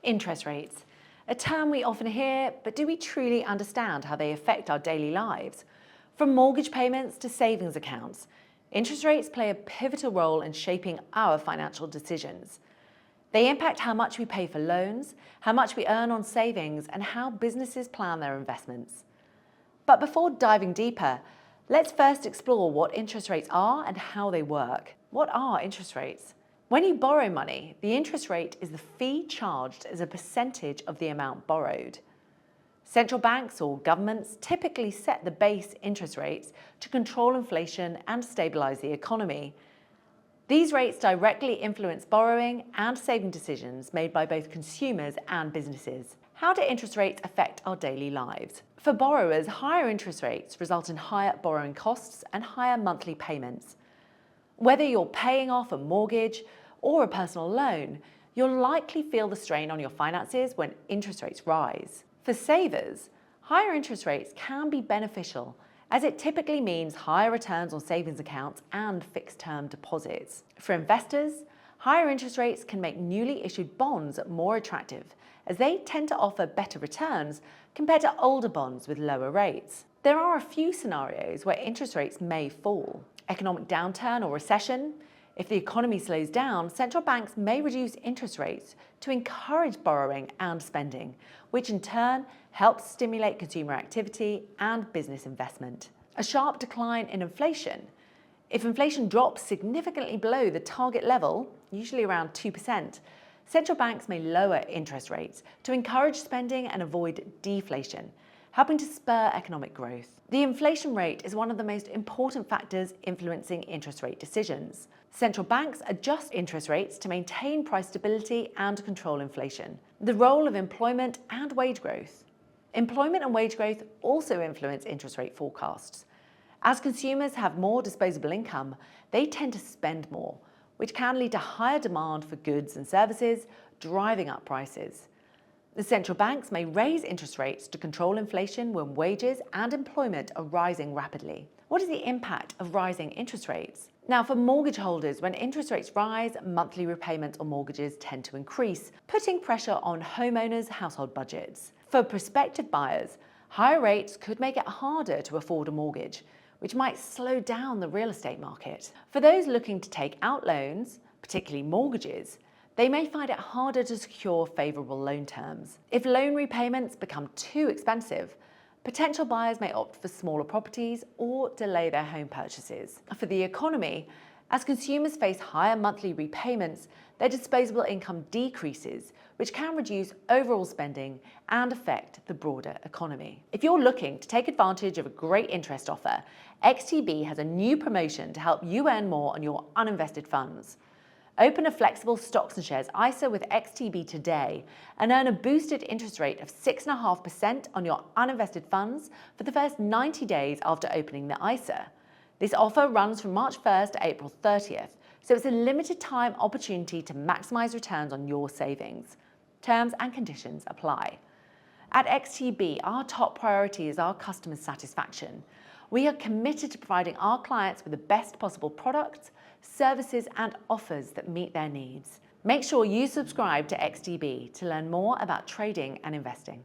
Interest rates, a term we often hear, but do we truly understand how they affect our daily lives? From mortgage payments to savings accounts, interest rates play a pivotal role in shaping our financial decisions. They impact how much we pay for loans, how much we earn on savings, and how businesses plan their investments. But before diving deeper, let's first explore what interest rates are and how they work. What are interest rates? When you borrow money, the interest rate is the fee charged as a percentage of the amount borrowed. Central banks or governments typically set the base interest rates to control inflation and stabilise the economy. These rates directly influence borrowing and saving decisions made by both consumers and businesses. How do interest rates affect our daily lives? For borrowers, higher interest rates result in higher borrowing costs and higher monthly payments. Whether you're paying off a mortgage or a personal loan, you'll likely feel the strain on your finances when interest rates rise. For savers, higher interest rates can be beneficial as it typically means higher returns on savings accounts and fixed-term deposits. For investors, higher interest rates can make newly issued bonds more attractive as they tend to offer better returns compared to older bonds with lower rates. There are a few scenarios where interest rates may fall. Economic downturn or recession. If the economy slows down, central banks may reduce interest rates to encourage borrowing and spending, which in turn helps stimulate consumer activity and business investment. A sharp decline in inflation. If inflation drops significantly below the target level, usually around 2%, central banks may lower interest rates to encourage spending and avoid deflation, helping to spur economic growth. The inflation rate is one of the most important factors influencing interest rate decisions. Central banks adjust interest rates to maintain price stability and control inflation. The role of employment and wage growth. Employment and wage growth also influence interest rate forecasts. As consumers have more disposable income, they tend to spend more, which can lead to higher demand for goods and services, driving up prices. The central banks may raise interest rates to control inflation when wages and employment are rising rapidly. What is the impact of rising interest rates? Now, for mortgage holders, when interest rates rise, monthly repayments on mortgages tend to increase, putting pressure on homeowners' household budgets. For prospective buyers, higher rates could make it harder to afford a mortgage, which might slow down the real estate market. For those looking to take out loans, particularly mortgages, they may find it harder to secure favourable loan terms. If loan repayments become too expensive, potential buyers may opt for smaller properties or delay their home purchases. For the economy, as consumers face higher monthly repayments, their disposable income decreases, which can reduce overall spending and affect the broader economy. If you're looking to take advantage of a great interest offer, XTB has a new promotion to help you earn more on your uninvested funds. Open a flexible stocks and shares ISA with XTB today and earn a boosted interest rate of 6.5% on your uninvested funds for the first 90 days after opening the ISA. This offer runs from March 1st to April 30th, so it's a limited time opportunity to maximise returns on your savings. Terms and conditions apply. At XTB, our top priority is our customers' satisfaction. We are committed to providing our clients with the best possible products, services and offers that meet their needs. Make sure you subscribe to XTB to learn more about trading and investing.